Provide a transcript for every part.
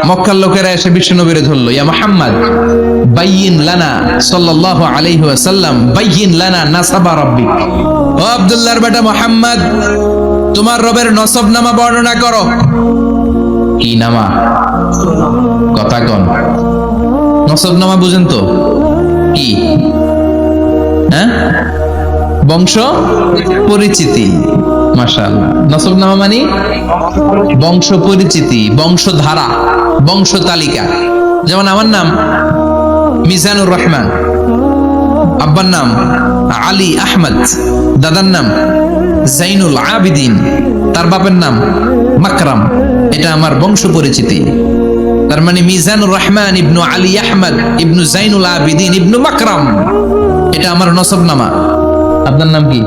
মক্কার লোকেরা এসে বিশ্ব নবীরে ধরলো, ইয়া মুহাম্মদ বাইয়িন লানা সাল্লাল্লাহু আলাইহি ওয়াসাল্লাম বাইয়িন লানা নাসাবা রাব্বিক। ও আব্দুল্লাহর বেটা মুহাম্মদ, তোমার রবের নসবনামা বর্ণনা করো। কি নামা? কথা কোন? নসবনামা বুঝেন তো কি? হ্যাঁ, বংশ পরিচিতি। মাশাআল্লাহ, নসবনামা মানে বংশ পরিচিতি, বংশধারা, বংশ তালিকা। যেমন আমার নাম মিজানুর রহমান, আব্বার নাম আলী আহমদ, দাদার নাম জাইনুল আবিদিন, তার বাপের নাম মাকরাম। এটা আমার বংশ পরিচিতি। তার মানে মিজানুর রহমান ইবনু আলী আহমদ ইবনু জাইনুল আবিদিন ইবনু মাকরাম, এটা আমার নসবনামা। আপনার নাম কি?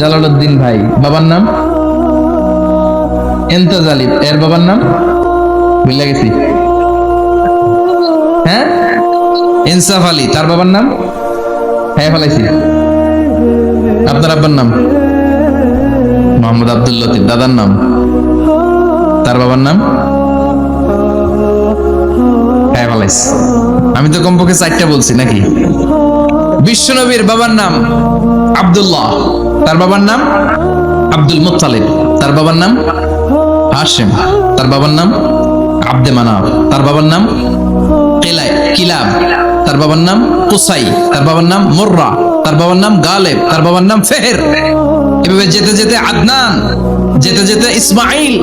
জালালউদ্দিন ভাই, বাবার নাম এন্তাজালি, এর বাবার নাম ভুলে গেছি। হ্যাঁ, ইনসাফ আলী, তার বাবার নাম হ্যাঁ ফেলাইছি। আপনার আব্বার নাম মোহাম্মদ আব্দুল লতিফ, দাদার নাম, তার বাবার নাম হ্যাঁ ফেলাইছি। আমি তো কমপক্ষে 4টা বলছি নাকি? বিশ্বনবীর বাবার নাম আব্দুল্লাহ, তার বাবার নাম আব্দুল মুত্তালিব, তার বাবার নাম হাশিম, তার বাবার নাম আব্দে মানাফ, তার বাবার নাম কিলাব, তার বাবার নাম কুসাই, তার বাবার নাম মুররা, তার বাবার নাম গালেব, তার বাবার নাম ফেহের। এভাবে যেতে যেতে আদনান, যেতে যেতে ইসমাইল,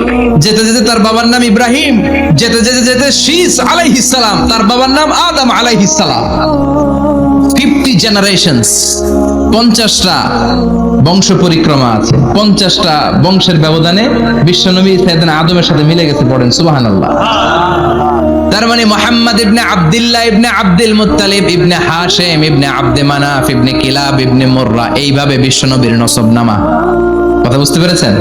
যেতে যেতে তার বাবার নাম ইব্রাহিম, যেতে যেতে যেতে শীস আলাইহিস সালাম, তার বাবার নাম আদম আলাইহিস সালাম। 50 জেনারেশনস, 50টা বংশ পরিক্রমা আছে। 50টা বংশের ব্যবধানে বিশ্বনবী সাইয়েদনা আদমের সাথে মিলে গেছে। পড়েন সুবহানাল্লাহ। তার মানে মুহাম্মদ ইবনে আব্দুল্লাহ ইবনে আব্দুল মুত্তালিব ইবনে হাশিম ইবনে আব্দে মানাফ ইবনে কিলাব ইবনে মুররা, এইভাবে বিশ্বনবীর নসবনামা। কথা বুঝতে পেরেছেন?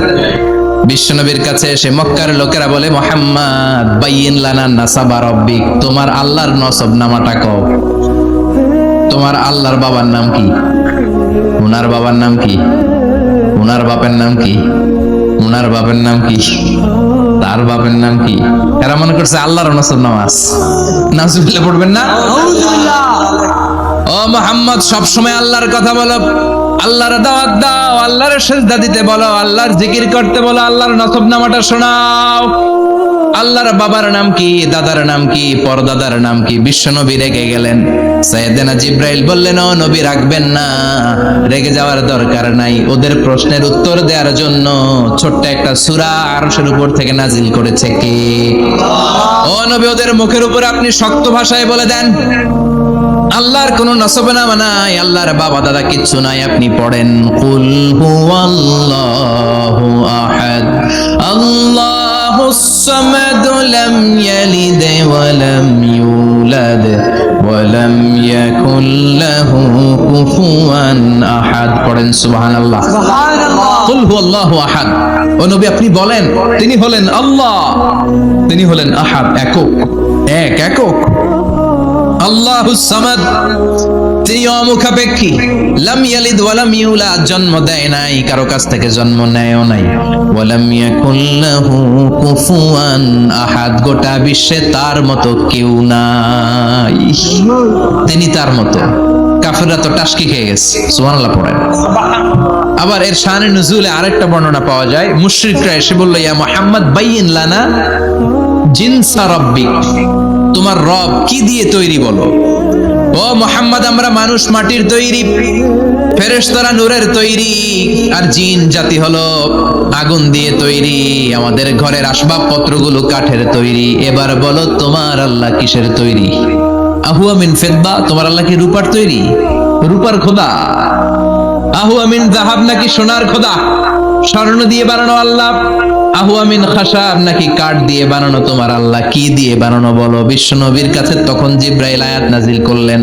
বিশ্বনবীর কাছে এসে মক্কার লোকেরা বলে, মুহাম্মদ বাইয়িন লানা নাসাবা রাব্বিক, তোমার আল্লাহর নসবনামাটা কও। তোমার আল্লাহর বাবার নাম কি? উনার বাবার নাম কি? উনার বাপের নাম কি? উনার বাপের নাম কি? তার বাপের নাম কি? এরা মনে করছে আল্লাহর নসবনামা আছে। নাউজুবিল্লাহ পড়বেন না? ও মুহাম্মদ, সবসময় আল্লাহর কথা বলো, আল্লাহর দাওয়াত দাও, আল্লাহর সিজদা দিতে বলো, আল্লাহর জিকির করতে বলো, আল্লাহর নসবনামাটা শোনাও। আল্লাহর বাবার নাম কি, দাদার নাম কি, পরদাদার নাম কি? বিশ্বনবী রেগে গেলেন। সাইয়েদনা জিব্রাইল বললেন, ও নবী রাখবেন না, রেগে যাওয়ার দরকার নাই। ওদের প্রশ্নের উত্তর দেওয়ার জন্য ছোট্ট একটা সূরা আরশের উপর থেকে নাজিল করেছে কে? ও নবী, ওদের মুখের উপর আপনি শক্ত ভাষায় বলে দেন, আল্লাহর কোন নসবনামা নাই, আল্লাহর বাবা দাদা কিচ্ছু নাই। আপনি পড়েন, কুল হুয়াল্লাহু আহাদ আল্লাহুস সামাদ লাম ইয়ালিদ ওয়া লাম ইউলাদ ওয়া লাম ইয়াকুল লাহু কুফুয়ান আহাদ। পড়েন সুবহানাল্লাহ। কুল হুয়াল্লাহু আহাদ। ও নবী, আপনি বলেন, তিনি হলেন আল্লাহ, তিনি হলেন আহাদ, একক, একক। আল্লাহুস সামাদ, তিনি অমুখাপেক্ষী। লাম ইয়ালিদ ওয়া লাম ইউলাদ, জন্ম দেয় নাই, কারো কাছ থেকে জন্ম নেয়ও নাই। ওয়া লাম ইয়াকুল লাহু কুফুয়ান আহাদ, গোটা বিশ্বে তার মতো কেউ নাই, তিনি তার মতো। কাফেররা তো টাসকি খেয়ে গেছে। সুবহানাল্লাহ পড়েন। আবার এর শানে নুজুলে আরেকটা বর্ণনা পাওয়া যায়। মুশরিকরা এসে বলল, ইয়া মুহাম্মদ বাইয়িন লানা জিনসা রাব্বিক, তোমার রব কি দিয়ে তৈরি বলো। ও মুহাম্মদ, আমরা মানুষ মাটির তৈরি, ফেরেশতারা নূরের তৈরি, আর জিন জাতি হলো আগুন দিয়ে তৈরি, আমাদের ঘরের আসবাবপত্রগুলো কাঠের তৈরি। এবার বলো, তোমার আল্লাহ কিসের তৈরি? আহুয়া মিন ফিদ্দা, তোমার আল্লাহ কি রূপার তৈরি? রূপার খোদা? আহুয়া মিন যাহাব, নাকি সোনার খোদা, স্বর্ণ দিয়ে বানানো আল্লাহ? আহুয়া মিন খাশাব, নাকি কাঠ দিয়ে বানানো তোমার আল্লাহ? কি দিয়ে বানানো বলো? বিশ্বনবীর কাছে তখন জিব্রাইল আয়াত নাজিল করলেন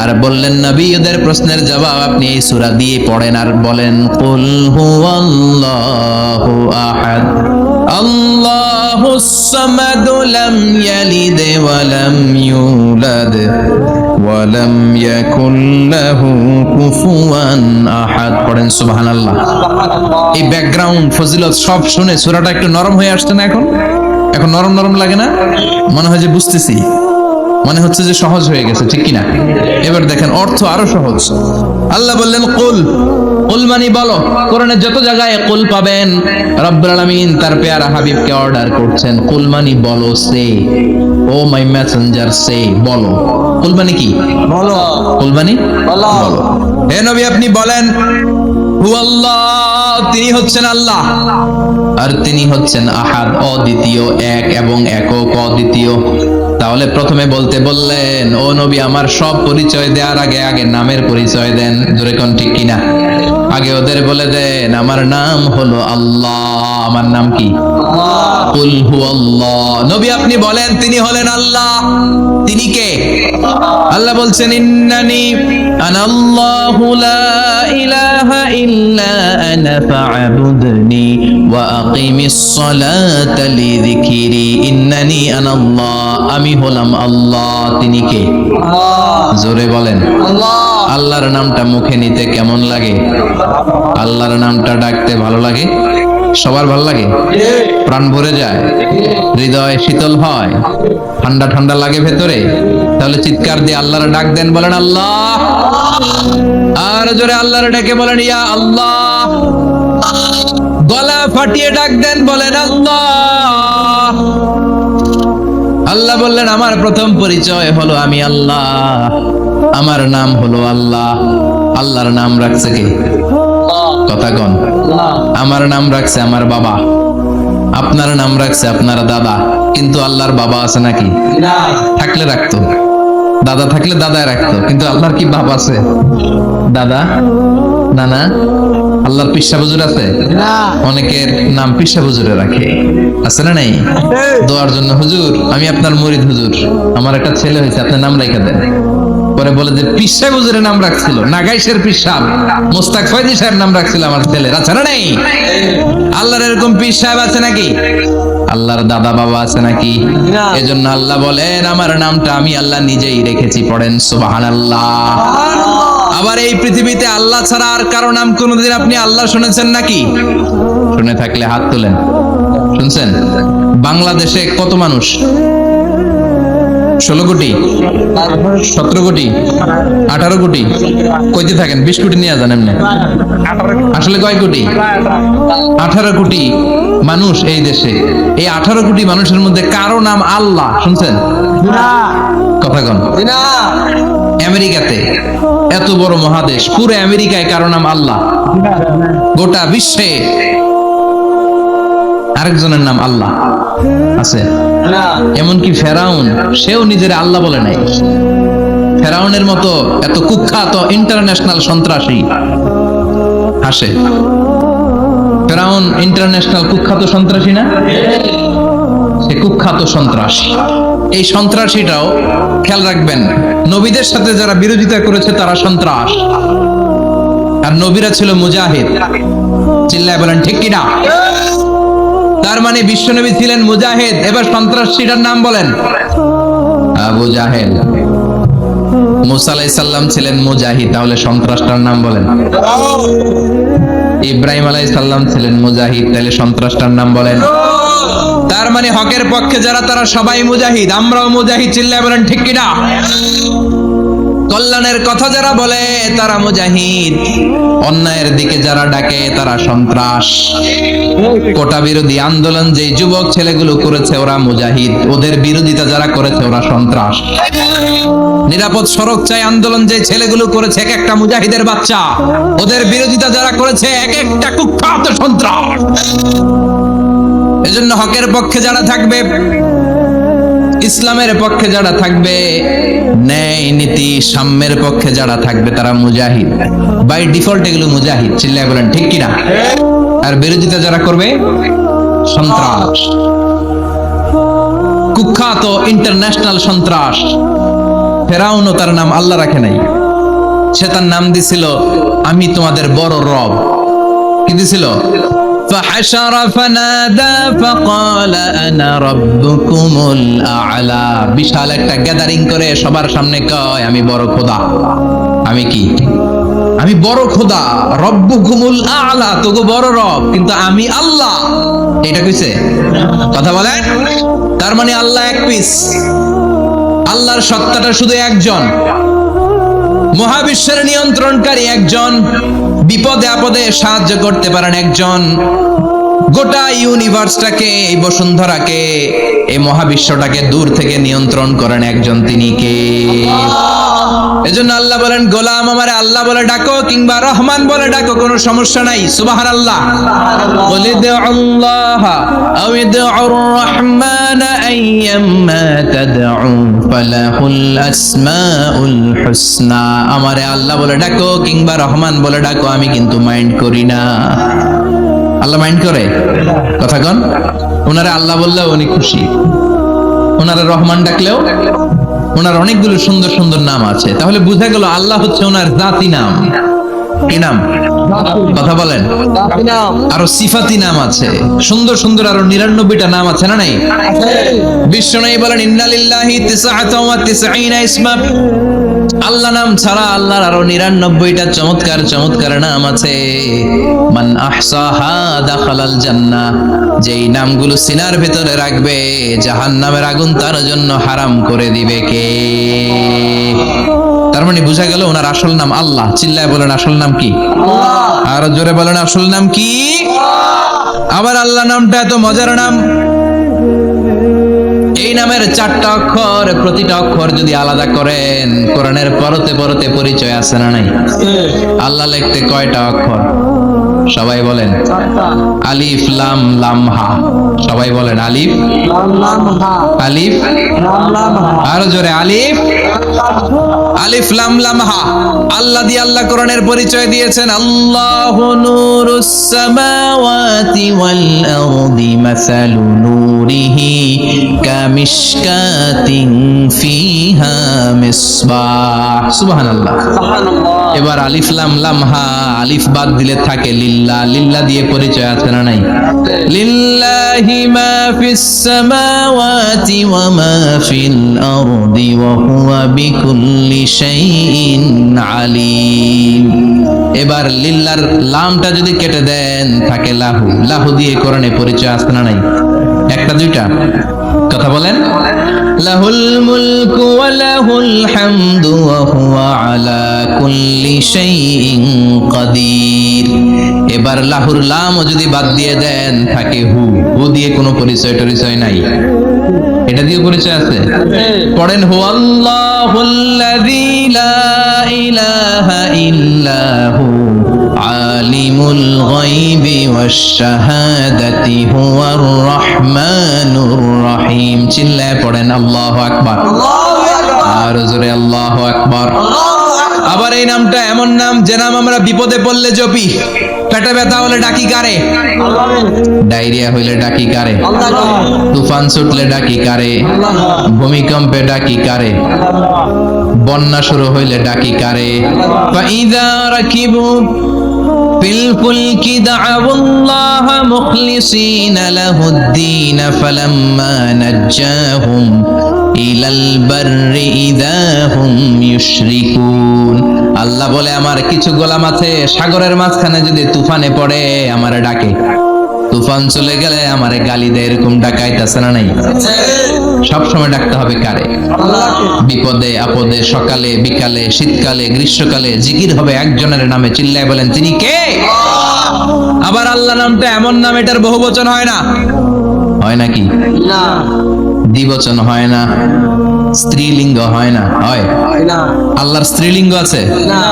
আর বললেন, নবী, ওদের প্রশ্নের জবাব আপনি এই সূরা দিয়ে পড়েন আর বলেন, কুল হুয়াল্লাহু আহাদ আল্লাহুস সামাদ লাম ইয়ালিদ ওয়া লাম ইউলাদ ওয়া লাম ইয়াকুল লাহু কুফুয়ান আহাদ। পড়েন সুবহানাল্লাহ। এই ব্যাকগ্রাউন্ড ফজিলত সব শুনে সূরাটা একটু নরম হয়ে আসছে না এখন? এখন নরম নরম লাগে না? মনে হয় যে বুঝতেছি, মনে হচ্ছে যে সহজ হয়ে গেছে, ঠিক কিনা? এবার দেখেন অর্থ আরো সহজ। আল্লাহ বললেন কুল, কুল মানে বলো। কোরআনের যত জায়গায় কুল পাবেন, রব্বুল আলামিন তার পেয়ারা হাবিবকে অর্ডার করছেন কুল মানে বলো, সে ও মাই মেসেঞ্জার সে, বলো। কুল মানে কি? বলো। কুল মানে বলো। হে নবী আপনি বলেন হু আল্লাহ, তিনি হচ্ছেন আল্লাহ, আর তিনি হচ্ছেন আহাদ, অদ্বিতীয়, এক এবং একক, অদ্বিতীয়। তাহলে প্রথমে বলতে বললেন ও নবী আমার সব পরিচয় দেওয়ার আগে আগে নামের পরিচয় দেন, জোরে কোন ঠিক কিনা? আগে ওদের বলে দেন আমার নাম হলো আল্লাহ। আমার নাম কি? কুল হু আল্লাহ। নবী আপনি বলেন তিনি হলেন আল্লাহ। তিনি কে? আল্লাহ বলছেন ইন্নানি আনাল্লাহু লা ইলাহা ইল্লা আনা ফা'বুদনি ওয়া আকিমিস সালাতা লিযিকরি। ইন্নানি আনাল্লাহ, আমি হলাম আল্লাহ। তিনি কে? জোরে বলেন আল্লাহ। আল্লাহর নামটা মুখে নিতে কেমন লাগে? আল্লাহর নামটা ডাকতে ভালো লাগে? সবার ভালো লাগে? প্রাণ ভরে যায়, হৃদয় শীতল হয়, ঠান্ডা ঠান্ডা লাগে ভেতরে। তাহলে চিৎকার দিয়ে আল্লাহর ডাক দেন, বলেন আল্লাহ। আর জোরে আল্লাহর ডাকে বলেন ইয়া আল্লাহ। গলা ফাটিয়ে ডাক দেন, বলেন আল্লাহ। আল্লাহ বললেন আমার প্রথম পরিচয় হলো আমি আল্লাহ, আমার নাম হলো আল্লাহ। আল্লাহর নাম রাখছে কে? কথা কন। আমার নাম রাখছে আমার বাবা, আপনার নাম রাখছে আপনার দাদা। কিন্তু আল্লাহর বাবা আছে নাকি? থাকলে রাখতো, দাদা থাকলে দাদায় রাখতো। কিন্তু আল্লাহর কি বাপ আছে? দাদা, নানা? আল্লাহর পিসা হুজুর আছে? অনেকের নাম পিসা হুজুরে রাখে, আছে না নাই? দোয়ার জন্য হুজুর আমি আপনার মুরিদ হুজুর, আমার একটা ছেলে হয়েছে, আপনার নাম রাখা দেন। পরে বলে যে পীর সাহেব হুজুরের নাম রাখছিল, নাগাইশের পীর সাহেব মোস্তাক ফয়জি সাহেব নাম রাখছিল আমার ছেলের, আছে না নাই? আল্লাহর এরকম পীর সাহেব আছে নাকি? আল্লাহর দাদা বাবা আছে নাকি? এজন্য আল্লাহ বলেন আমার নামটা আমি আল্লাহ নিজেই রেখেছি। পড়েন সুবহানাল্লাহ। আবার এই পৃথিবীতে আল্লাহ ছাড়া আর কারো নাম কোনোদিন আপনি আল্লাহ শুনেছেন নাকি? শুনে থাকলে হাত তোলেন। শুনছেন? বাংলাদেশে কত মানুষ? 16 কোটি, 17 কোটি, 18 কোটি? কইতে থাকেন, 20 কোটি নিয়ে যান এমনি। আসলে কয় কোটি? 18 কোটি মানুষ এই দেশে। এই 18 কোটি মানুষের মধ্যে কারো নাম আল্লাহ শুনছেন? কথা কন। আমেরিকাতে, এত বড় মহাদেশ, পুরো আমেরিকায় কারো নাম আল্লাহ? গোটা বিশ্বে আরেকজনের নাম আল্লাহ আছে? এমনকি ফেরাউন, সেও নিজের আল্লাহ বলে নাই। ফেরাউনের মতো এত কুখ্যাত ইন্টারন্যাশনাল সন্ত্রাসী আসে। ফেরাউন ইন্টারন্যাশনাল কুখ্যাত সন্ত্রাসী না? সে কুখ্যাত সন্ত্রাসী। এই সন্ত্রাসীটাও খেয়াল রাখবেন, নবীদের সাথে যারা বিরোধিতা করেছে তারা সন্ত্রাস, আর নবীরা ছিল মুজাহিদ। চিল্লায় বলেন ঠিক কিনা? তার মানে বিশ্বনবী ছিলেন মুজাহিদ। এবার সন্ত্রাসীটার নাম বলেন। আবু জাহেল। মুসা আলাইহিস সালাম ছিলেন মুজাহিদ, তাহলে সন্ত্রাসটার নাম বলেন। ইব্রাহিম আলাইহিস সালাম ছিলেন মুজাহিদ, তাহলে সন্ত্রাসটার নাম বলেন। তার মানে হকের পক্ষে যারা তারা সবাই মুজাহিদ, আমরাও মুজাহিদ। চিল্লায় বলেন ঠিক কিনা? কল্যাণের কথা যারা বলে তারা মুজাহিদ, অন্যায়ের দিকে যারা ডাকে তারা সন্ত্রাস। কোটা বিরোধী আন্দোলন যে যুবক ছেলেগুলো করেছে ওরা মুজাহিদ, ওদের বিরোধিতা যারা করেছে ওরা সন্ত্রাস। নিরাপদ সড়ক চাই আন্দোলন যে ছেলেগুলো করেছে এক একটা মুজাহিদের বাচ্চা, ওদের বিরোধিতা যারা করেছে এক একটা কুখ্যাত সন্ত্রাস। এজন্য হকের পক্ষে যারা থাকবে, ইসলামের পক্ষে যারা থাকবে, ন্যায় নীতি সাম্যের পক্ষে যারা থাকবে তারা মুজাহিদ। বাই ডিফল্ট এগুলো মুজাহিদ। চিল্লায় বলেন ঠিক কিনা? আর বিরোধিতা যারা করবে সন্ত্রাস, কুখ্যাত ইন্টারন্যাশনাল সন্ত্রাস। ফেরাউনও তার নাম আল্লাহ রাখে নাই, সে তার নাম দিছিল আমি তোমাদের বড় রব। কি দিছিল? فحشر فنادى فقال انا ربكم الاعلى। বিশাল একটা গ্যাদারিং করে সবার সামনে কয় আমি বড় খোদা। আমি কি? আমি বড় খোদা, রব্বুকুমুল আ'লা, তোগো বড় রব, কিন্তু আমি আল্লাহ। এটা কইছে? কথা বলেন। তার মানে আল্লাহ এক পিস, আল্লাহর সত্তাটা শুধু একজন, মহাবিশ্বের নিয়ন্ত্রণকারী একজন, বিপদে আপদে সাহায্য করতে পারেন একজন, গোটা ইউনিভার্সটাকে, এই বসুন্ধরাকে, এই মহাবিশ্বটাকে দূর থেকে নিয়ন্ত্রণ করেন একজন, তিনি কে? এজন্য আল্লাহ বলেন, গোলাম আমারে আল্লাহ বলে ডাকো কিংবা রহমান বলে ডাকো, কোনো সমস্যা নাই। সুবহানাল্লাহ। ওয়ালিদুল্লাহ আও ইদউর রহমান আইয়াম্মা তাদউ ফালাহুল আসমাউল হুসনা। আমারে আল্লাহ বলে ডাকো কিংবা রহমান বলে ডাকো, আমি কিন্তু মাইন্ড করি না। আল্লাহ মাইন্ড করে? কথা কন। ওনারে আল্লাহ বললেও উনি খুশি, ওনারে রহমান ডাকলেও। ওনার অনেকগুলো সুন্দর সুন্দর নাম আছে, তাহলে বুঝা গেল আল্লাহ হচ্ছে ওনার জাতি নাম। কি নাম? কথা বলেন। আরো সিফাতি নাম আছে, সুন্দর সুন্দর আরো 99টা নাম আছে না নাই? বিশ্বনবী বলেন, ইন্নালিল্লাহি 99 ইসমা। আল্লাহ নাম ছাড়া আল্লাহর আরো 99টা চমৎকার চমৎকার নাম আছে। মান আহসাহা দাখালাল জান্নাহ। যেই নামগুলো সিনার ভিতরে রাখবে, জাহান্নামের আগুন তার জন্য হারাম করে দিবে কে? তার মানে বুঝা গেল ওনার আসল নাম আল্লাহ। চিল্লায় বলেন আসল নাম কি? আল্লাহ। আরো জোরে বলেন আসল নাম কি? আল্লাহ। আবার আল্লাহ নামটা এত মজার নাম, এই নামের 4টা অক্ষর, প্রতিটা অক্ষর যদি আলাদা করেন, কোরআনের পরতে পরতে পরিচয় আছে না নাই? আল্লাহ লিখতে কয়টা অক্ষর? সবাই বলেন। আলিফ লাম লাম হা। সবাই বলেন আলিফ লাম হা, আলিফ লাম হা। আরো জোরে আলিফ আলিফ লাম লাম হা। আল্লাহ দিয়ে আল্লাহ কোরআনের পরিচয় দিয়েছেন, আল্লাহু নূরুস সামাওয়াতি ওয়াল আরদি মাসালু নূরিহি কামিশকাতিন ফিহা মিসবাহ। সুবহানাল্লাহ। এবার আলিফ লাম লাম হা, আলিফ বাদ দিলে থাকে লিল্লাহ। লিল্লাহ দিয়ে পরিচয় আছে না নাই? লিল্লাহি মা ফিস সামাওয়াতি ওয়া মা ফিল আরদি ওয়া হুয়া বিকুল্লি শাইইন আলিম। এবার লিল্লাহর লামটা যদি কেটে দেন, থাকে লাহু। লাহু দিয়ে কোরআনে পরিচয় আছে না নাই? একটা দুইটা? কথা বলেন। লাহুল মুলকু ওয়া লাহুল হামদু ওয়া হুয়া আলা কুল্লি শাইইন কাদির। এবার লাহুর লামও যদি বাদ দিয়ে দেন, থাকে হু। হু দিয়ে কোনো পরিচয় টরিচয় নাই, এটা দিয়ে পরিচয় আছে। পড়েন, হু আল্লাহুল্লাযী লা ইলাহা ইল্লা হু আলিমুল গায়বি ওয়াশ শাহাদাতি হুয়ার রহমানুর রহিম। চিল্লায় পড়েন আল্লাহু আকবার। আর জোরে আল্লাহু আকবার। আবার এই নামটা এমন নাম, যে নাম আমরা বিপদে পড়লে জপি। পেটে ব্যথা হলে ডাকি কারে? ডায়রিয়া হইলে ডাকি কারে? তুফান ছুটলে ডাকি কারে? ভূমিকম্পে ডাকি কারে? বন্যা শুরু হইলে ডাকি কারে? ফাইযা রাকিবু ফিল ফুলকি দা'আউল্লাহ মুখলিসিনা লাহুদ্দীন ফালাম্মা নাজ্জাহুম ইলাল বাররি ইযা হুম ইউশরিকুন। আল্লাহ বলে, আমার কিছু গোলাম আছে সাগরের মাঝখানে যদি তুফানে পড়ে আমারে ডাকে, তুফান চলে গেলে আমারে গালি দেয়। এরকম ডাকাইতেছে না নাই? সব সময় ডাকতে হবে কারে? বিপদে আপদে, সকালে বিকালে, শীতকালে গ্রীষ্মকালে জিকির হবে একজনের নামে। চিল্লায় বলেন তিনি কে? আবার আল্লাহ নামটা এমন নাম, এটার বহুবচন হয় না। হয় নাকি? না। দ্বিবচন হয় না, স্ত্রীলিঙ্গ হয় না। হয়? আল্লাহর স্ত্রীলিঙ্গ আছে না?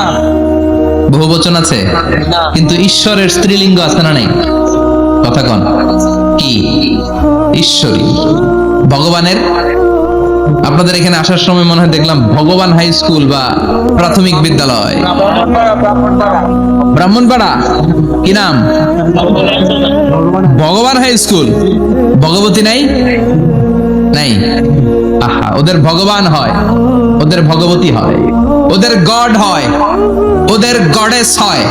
বহুবচন আছে না, কিন্তু ঈশ্বরের স্ত্রীলিঙ্গ আছে না নাই? কথা কন। কি? ঈশ্বরী। ভগবানের, আপনাদের এখানে আসার সময় মনে হয় দেখলাম ভগবান হাই স্কুল বা প্রাথমিক বিদ্যালয়। ব্রাহ্মণপাড়া। কি নাম? ভগবান হাই স্কুল। ভগবতী নাই? নাই। আহা, ওদের ভগবান হয়, ওদের ভগবতী হয়, ওদের গড হয়, ওদের গডেস হয়,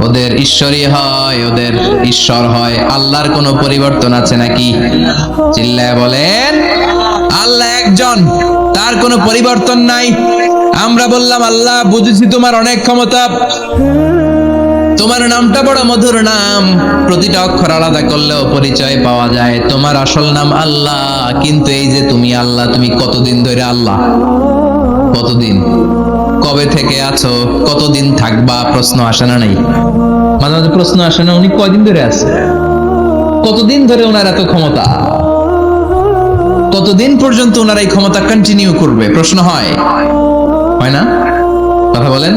ওদের ঈশ্বরী হয়, ওদের ঈশ্বর হয়। আল্লাহর কোনো পরিবর্তন আছে নাকি? চিল্লায় বলেন আল্লাহ এক একজন, তার কোনো পরিবর্তন নাই। আমরা বললাম আল্লাহ বুঝেছি তোমার অনেক ক্ষমতা, তোমার নামটা বড় মধুর নাম, প্রতিটা অক্ষর আলাদা করলেও পরিচয় পাওয়া যায়, তোমার আসল নাম আল্লাহ। কিন্তু এই যে তুমি আল্লাহ, তুমি কতদিন ধরে আল্লাহ? কতদিন? কবে থেকে আছো? কতদিন থাকবা? প্রশ্ন আসে না? নাই মাঝে মাঝে প্রশ্ন আসে না, উনি কয়দিন ধরে আছে? কতদিন ধরে ওনার এত ক্ষমতা? কতদিন পর্যন্ত ওনার এই ক্ষমতা কন্টিনিউ করবে? প্রশ্ন হয় না? কথা বলেন।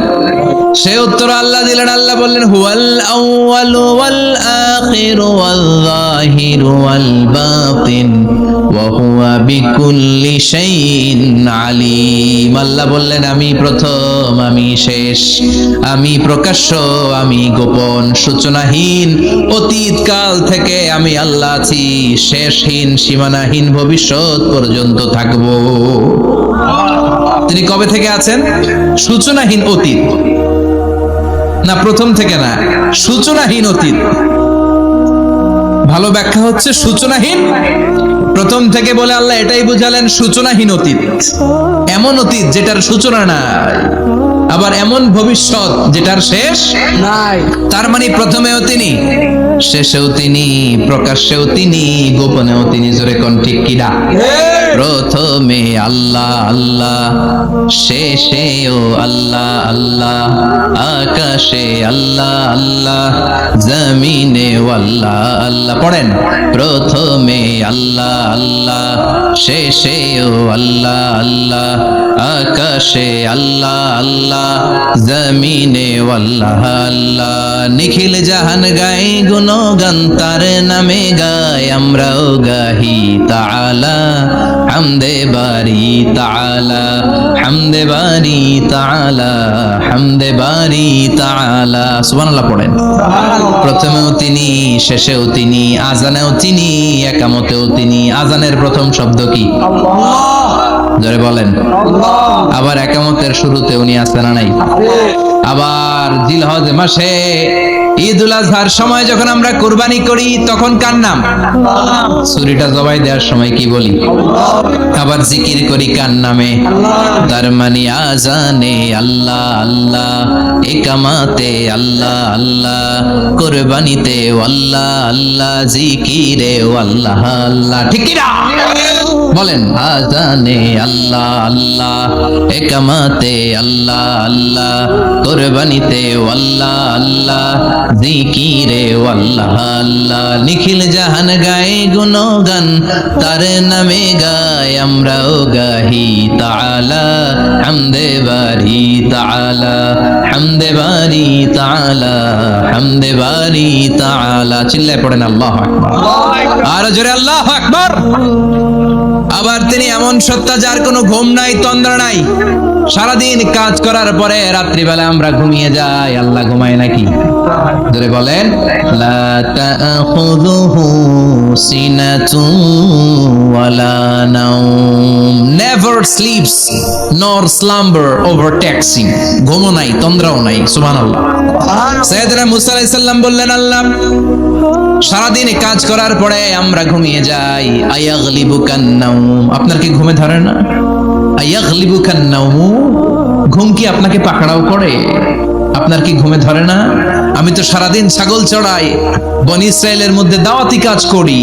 সে উত্তর আল্লাহ দিলেন। আল্লাহ বললেন হুয়াল আউয়ালু ওয়াল আখিরু ওয়াল যাহিরু ওয়াল বাতিন ওয়া হুয়া বিকুল্লি শাইইন আলিম। আল্লাহ বললেন আমি প্রথম, আমি শেষ, আমি প্রকাশ্য, আমি গোপন, সূচনাহীন, অতীত কাল থেকে আমি আল্লাহ আছি, শেষহীন, সীমানাহীন, ভবিষ্যৎ পর্যন্ত থাকবো। তিনি কবে থেকে আছেন? সূচনাহীন অতীত না, প্রথম থেকে না, সূচনাহীন অতীত। ভালো ব্যাখ্যা হচ্ছে সূচনাহীন প্রথম থেকে বলে আল্লাহ এটাই বুঝালেন সূচনাহীন অতীত, এমন অতীত যেটার সূচনা নাই, আবার এমন ভবিষ্যৎ যেটার শেষ নাই। তার মানে প্রথমেও তিনি, শেষেও তিনি, প্রকাশ্যেও তিনি, গোপনেও তিনি। জোরে কোন ঠিক কিনা? প্রথমে আল্লাহ আল্লাহ, শেষেও আল্লাহ আল্লাহ, আকাশে আল্লাহ আল্লাহ, জমিনে আল্লাহ আল্লাহ। পড়েন, প্রথমে আল্লাহ আল্লাহ, শেষেও আল্লাহ আল্লাহ, আকাশে আল্লাহ আল্লাহ, জমিনে আল্লাহ আল্লাহ। নিখিল জাহান গাই গুণগান, তার নামে গাই আমরাও গাহি তাআলা, হামদে বারি তাআলা, হামদে বারি তাআলা, হামদে বারি তাআলা। সুবহানাল্লাহ পড়েন। প্রথমেও তিনি, শেষেও তিনি, আজানেও তিনি, একামতেও তিনি। আজানের প্রথম শব্দ কি? আল্লাহ। জোরে বলেন আল্লাহ। আবার একামতের শুরুতে উনি আছেন না নাই? আবার জিলহজ মাসে ঈদুল আজহার সময় যখন আমরা কুরবানি করি তখন কার নাম? ছুরিটা জবাই দেওয়ার সময় কি বলি? আবার জিকির করি কার নামে? তার মানে আজানে আল্লাহ আল্লাহ, একামাতে আল্লাহ আল্লাহ, কুরবানিতে আল্লাহ আল্লাহ, জিকিরে আল্লাহ আল্লাহ। ঠিক কি না? বলেন, আজানে আল্লাহ আল্লাহ, একামাতে আল্লাহ আল্লাহ, কুরবানিতে আল্লাহ আল্লাহ, জিকিরে আল্লাহ আল্লাহ। নিখিল জাহান গায়ে গুণগান, তার নামে গায় আমরাও গাহি তাআলা, হামদে বারি তাআলা, হামদে বারি তাআলা, হামদে বারি তাআলা। চিল্লায় পড়েন আল্লাহু আকবার। আর জোরে আল্লাহু আকবার। আবার তিনি এমন সত্তা যার কোনো ঘুম নাই, তন্দ্রা নাই। সারাদিন কাজ করার পরে রাত্রিবেলা আমরা ঘুমিয়ে যাই, আল্লাহ ঘুমায় নাকি? ধরে বলেন, লা তাখুযুহু সিনাতুন ওয়ালা নাওম, নেভার স্লিপস নর স্লাম্বার ওভারটেকস হিম। ঘুমও নাই, তন্দ্রাও নাই। সুবহানাল্লাহ। সাইয়েদনা মুসা আলাইহিস সালাম বললেন, আল্লাহ সারাদিন কাজ করার পরে আমরা ঘুমিয়ে যাই, আয়াগলিবুকান নাওম, আপনার কি ঘুমে ধরে না? আয়াগলিবুকান নাওম, ঘুম কি আপনাকে পাকড়াও করে? আপনার কি ঘুমে ধরে না? আমি তো সারাদিন ছাগল চড়াই, বনি ইসরায়েলের মধ্যে দাওয়াতি কাজ করি,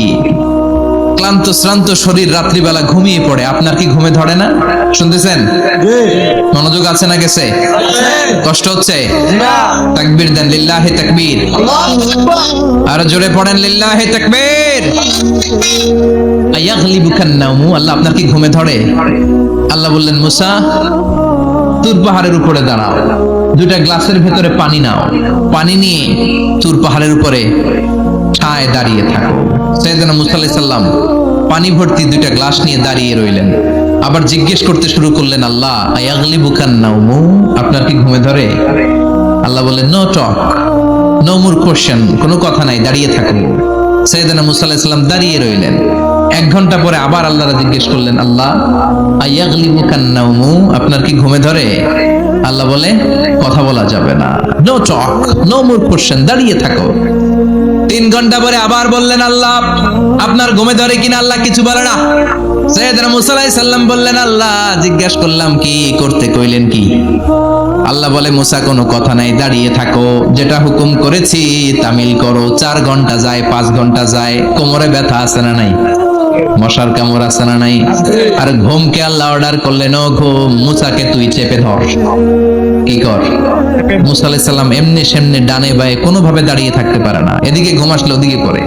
ক্লান্ত শ্রান্ত শরীর রাত্রিবেলা ঘুমিয়ে পড়ে, আপনার কি ঘুমে ধরে না? শুনতেছেন? মনোযোগ আছে না গেছে? কষ্ট হচ্ছে? তাকবীর দেন, লিল্লাহি তাকবীর। আর জোরে পড়েন, লিল্লাহি তাকবীর। আয়াগলিবুকান নাওম, আল্লাহ আপনার কি ঘুমে ধরে? আল্লাহ বললেন, মুসা তুর পাহাড়ের উপরে দাঁড়াও, দুইটা গ্লাসের ভেতরে পানি নাও, পানি নিয়ে তুর পাহাড়ের উপরে ছায় দাঁড়িয়ে থাকো। সাইয়েদনা মুসা আলাইহিস সালাম পানি ভর্তি দুইটা গ্লাস নিয়ে দাঁড়িয়ে রইলেন। আবার জিজ্ঞেস করতে শুরু করলেন, আল্লাহ আয়াগলিবুকান নাওম, আপনার কি ঘুমে ধরে? আল্লাহ বললেন, no talk, no more question, কোনো কথা নাই, দাঁড়িয়ে থাকো। সাইয়েদনা মুসা আলাইহিস সালাম দাঁড়িয়ে রইলেন। 1 ঘন্টা পরে আবার আল্লাহরা জিজ্ঞেস করলেন, আল্লাহ আয়াগলিবুকান নাওম, আপনার কি ঘুমে ধরে? আল্লাহ বলে, কথা বলা যাবে না, no talk, no more question, দাঁড়িয়ে থাকো। 3 ঘন্টা পরে আবার বললেন, আল্লাহ আপনার ঘুমে ধরে কিনা? আল্লাহ কিছু বলে না। সাইয়েদনা মুসা আলাইহিস সালাম বললেন, আল্লাহ জিজ্ঞেস করলাম কি করতে কইলেন কি? আল্লাহ বলে, মুসা কোনো কথা নাই, দাঁড়িয়ে থাকো, যেটা হুকুম করেছি তামিল করো। 4 ঘন্টা যায়, 5 ঘন্টা যায়, কোমরে ব্যথা আছে না নাই? মশার কামড় আছে না নাই? আর ঘুমকে আল্লাহ অর্ডার করলেন, ও ঘুম, মুসাকে তুই চেপে ধর। কি কর? মুসা আলাইহিস সালাম এমনি সেমনি ডানে বায়ে কোনোভাবে দাঁড়িয়ে থাকতে পারে না, এদিকে ঘুম আসলে ওদিকে পড়ে।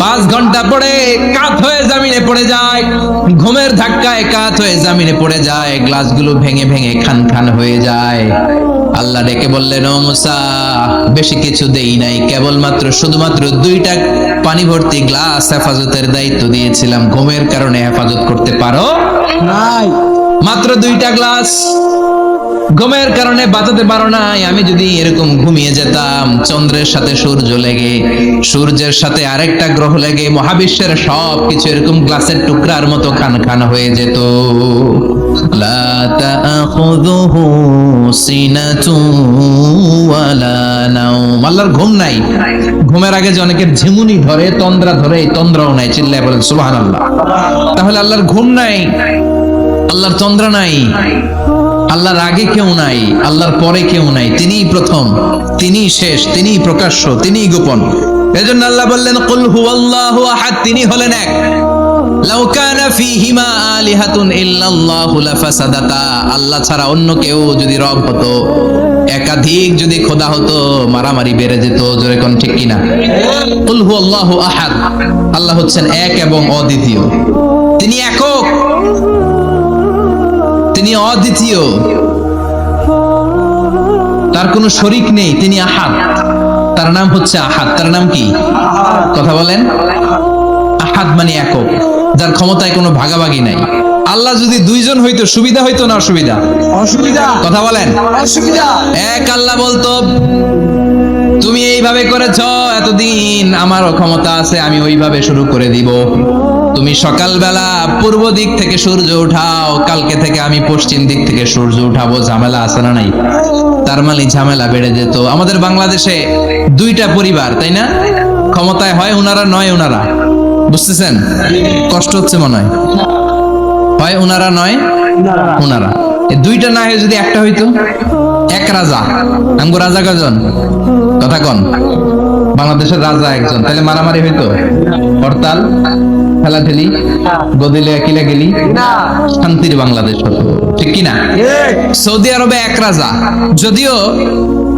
5 ঘন্টা পরে কাত হয়ে জমিনে পড়ে যায়, ঘুমের ধাক্কায় কাত হয়ে জমিনে পড়ে যায়, গ্লাসগুলো ভেঙে ভেঙে খান খান হয়ে যায়। আল্লাহ ডেকে বললেন, ও মুসা, বেশি কিছু দেই নাই, কেবলমাত্র শুধুমাত্র 2টা পানি ভর্তি গ্লাস হেফাজতের দায়িত্ব দিয়েছিলাম, ঘুমের কারণে হেফাজত করতে পারো নাই। মাত্র 2টা গ্লাস, ঘুমের কারণে বাঁচাতে পারো নাই। আমি যদি এরকম ঘুমিয়ে যেতাম, চন্দ্রের সাথে সূর্য লেগে, সূর্যের সাথে আরেকটা গ্রহ লেগে, মহাবিশ্বের সব কিছু এরকম গ্লাসের টুকরার মতো খান খান হয়ে যেত। লা তাখুযুহু সিনাতুন ওয়ালা নাওম। আল্লাহর ঘুম নাই। ঘুমের আগে যে অনেকের ঝিমুনি ধরে, তন্দ্রা ধরে, এই তন্দ্রাও নাই। চিল্লায় বলেন সুবহানাল্লাহ। তাহলে আল্লাহর ঘুম নাই, আল্লাহর তন্দ্রা নাই, আল্লাহর আগে কেউ নাই, আল্লাহর পরে কেউ নাই। তিনিই প্রথম, তিনিই শেষ, তিনিই প্রকাশ্য, তিনিই গোপন। এজন্য আল্লাহ বললেন, কুল হুয়াল্লাহু আহাদ, তিনি হলেন এক। লাউ কানা ফীহিমা আলিহাতুন ইল্লাল্লাহু লাফাসাদাতা। আল্লাহ ছাড়া অন্য কেউ যদি রব হতো, একাধিক যদি খোদা হতো, মারামারি বেড়ে যেত। জোরে কোন ঠিক কিনা? কুল হুয়াল্লাহু আহাদ, আল্লাহ হচ্ছেন এক এবং অদ্বিতীয়। তিনি একক, তিনি অদ্বিতীয়, তার কোনো শরীক নেই, তিনি আহাদ। তার নাম হচ্ছে আহাদ। তার নাম কি? কথা বলেন। আহাদ মানে একক, যার ক্ষমতায় কোনো ভাগাভাগি নাই। আল্লাহ যদি 2 জন হইতো সুবিধা হইতো না অসুবিধা? অসুবিধা। কথা বলেন। অসুবিধা। এক আল্লাহ বলতো, তুমি এইভাবে করেছ এতদিন, আমারও ক্ষমতা আছে, আমি ওইভাবে শুরু করে দিব। তুমি সকালবেলা পূর্ব দিক থেকে সূর্য উঠাও, কালকে থেকে আমি পশ্চিম দিক থেকে সূর্য উঠাবো। ঝামেলা আছে না নাই? তার মানে ঝামেলা বেড়ে যেত। আমাদের বাংলাদেশে 2টা পরিবার, তাই না? ক্ষমতায় হয় উনারা, নয় উনারা। বুঝতেছেন? কষ্ট হচ্ছে মনে হয়। হয় উনারা, নয় উনারা। এই 2টা না হয়ে যদি একটা হইতো, এক রাজা। আমগো রাজা কয়জন? কথা কন। বাংলাদেশের রাজা একজন, তাহলে মারামারি হইতো? হরতাল, খেলাঠেলি, গদিলে কিলা গেলি, শান্তির বাংলাদেশ হতো। ঠিক কিনা? সৌদি আরবে এক রাজা। যদিও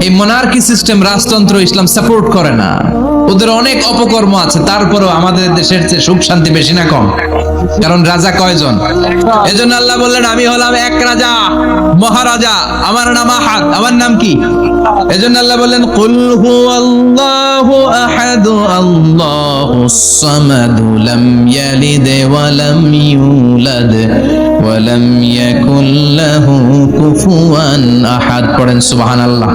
এই মোনার্কি সিস্টেম, রাজতন্ত্র, ইসলাম সাপোর্ট করে না, ওদের অনেক অপকর্ম আছে, তারপরেও আমাদের দেশের চেয়ে সুখ শান্তি বেশি না কম? কারণ রাজা কয়জন? এজন্য আল্লাহ বললেন, আমি হলাম এক রাজা, মহারাজা, আমার নাম আহাদ। আমার নাম কি? এজন্য আল্লাহ বললেন, কুল হুয়াল্লাহু আহাদ আল্লাহুস সামাদ লাম ইয়ালিদ ওয়া লাম ইউলাদ ওয়া লাম ইয়াকুল লাহু কুফুয়ান আহাদ। পড়েন সুবহানাল্লাহ।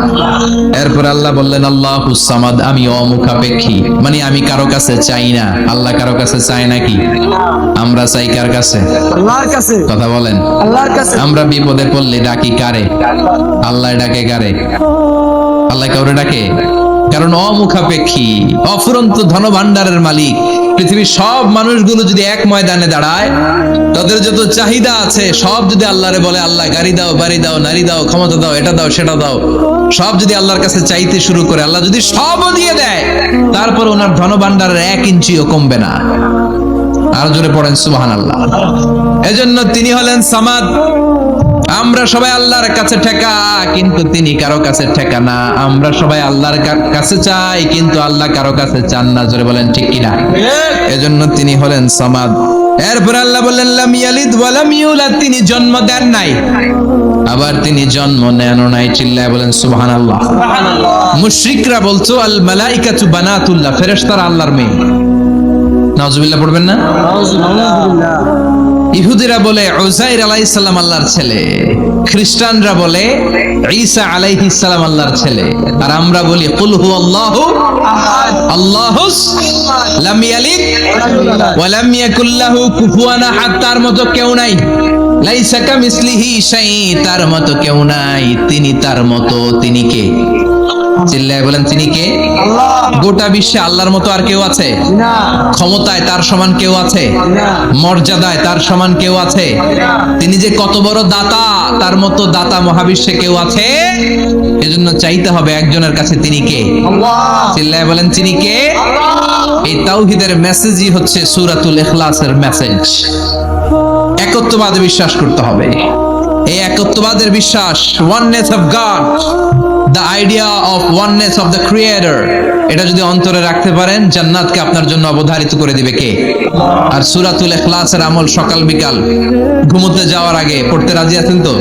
এরপর আল্লাহ বললেন, আল্লাহুস সামাদ, আমি অমুখাপেক্ষী, মানে আমি কারো কাছে চাই না। আল্লাহ কারো কাছে চায় নাকি? আমরা চাই কার কাছে? আল্লাহর কাছে। কথা বলেন। আল্লাহর কাছে। আমরা বিপদে পড়লে ডাকি কারে? আল্লাহ ডাকে কারে? আল্লাহ কাউরে ডাকে? কারণ অমুখাপেক্ষী, অফুরন্ত ধনভাণ্ডারের মালিক। পৃথিবীর সব মানুষগুলো যদি এক ময়দানে দাঁড়ায়, তাদের যত চাহিদা আছে সব যদি আল্লাহরে বলে, আল্লাহ গাড়ি দাও, বাড়ি দাও, নারী দাও, ক্ষমতা দাও, এটা দাও, সেটা দাও, সব যদি আল্লাহর কাছে চাইতে শুরু করে, আল্লাহ যদি সবও দিয়ে দেয়, তারপর ওনার ধনভাণ্ডারের 1 ইঞ্চিও কমবে না। আর জোরে পড়েন সুবহানাল্লাহ। এজন্য তিনি হলেন সামাদ। আমরা সবাই আল্লাহর কাছে ঠেকা, কিন্তু তিনি কারো কাছে ঠেকা না। আমরা সবাই আল্লাহর কাছে চাই, কিন্তু আল্লাহ কারো কাছে চান না। জোরে বলেন ঠিক কিনা? এজন্য তিনি হলেন সামাদ। এরপর আল্লাহ বললেন, লাম ইয়ালিদ ওয়া লাম ইউলাদ, তিনি জন্ম দেন নাই, আবার তিনি জন্ম নেনও নাই। চিল্লায় বলেন সুবহানাল্লাহ। মুশরিকরা বলতো, আল মালাইকাতু বানাতুল্লাহ, ফেরেশতারা আল্লাহর মেয়ে। নাউজুবিল্লাহ পড়বেন না? ইহুদিরা বলে উযাইর আলাইহিস সালাম আল্লাহর ছেলে, খ্রিস্টানরা বলে ঈসা আলাইহিস সালাম আল্লাহর ছেলে, আর আমরা বলি কুল হুয়াল্লাহু আহাদ আল্লাহুস লাম ইয়ালিদ ওয়া লাম ইয়াকুল লাহু কুফুয়ান আহাদ। তার মতো কেউ নাই। লাইসা কামিসলিহি শাই, তার মতো কেউ নাই, তিনি তার মতো, তিনি কে? চিল্লায় বলেন তিনি কে? গোটা বিশ্বে আল্লাহর মতো আর কেউ আছে? ক্ষমতায় তার সমান কেউ আছে? মর্যাদায় তার সমান কেউ আছে? তিনি যে কত বড় দাতা, তার মতো দাতা মহাবিশ্বে কেউ আছে? এজন্য চাইতে হবে একজনের কাছে, তিনি কে? চিল্লায় বলেন তিনি কে? এই তাওহীদের মেসেজই হচ্ছে সূরাতুল ইখলাসের মেসেজ। একত্ববাদে বিশ্বাস করতে হবে। এই একত্ববাদের বিশ্বাস, oneness of god, the idea of oneness of the creator, এটা যদি অন্তরে রাখতে পারেন, জান্নাতকে আপনার জন্য অবধারিত করে দিবে কে? আর সূরাতুল ইখলাসের আমল সকাল বিকাল ঘুমোতে যাওয়ার আগে পড়তে রাজি আছেন তো?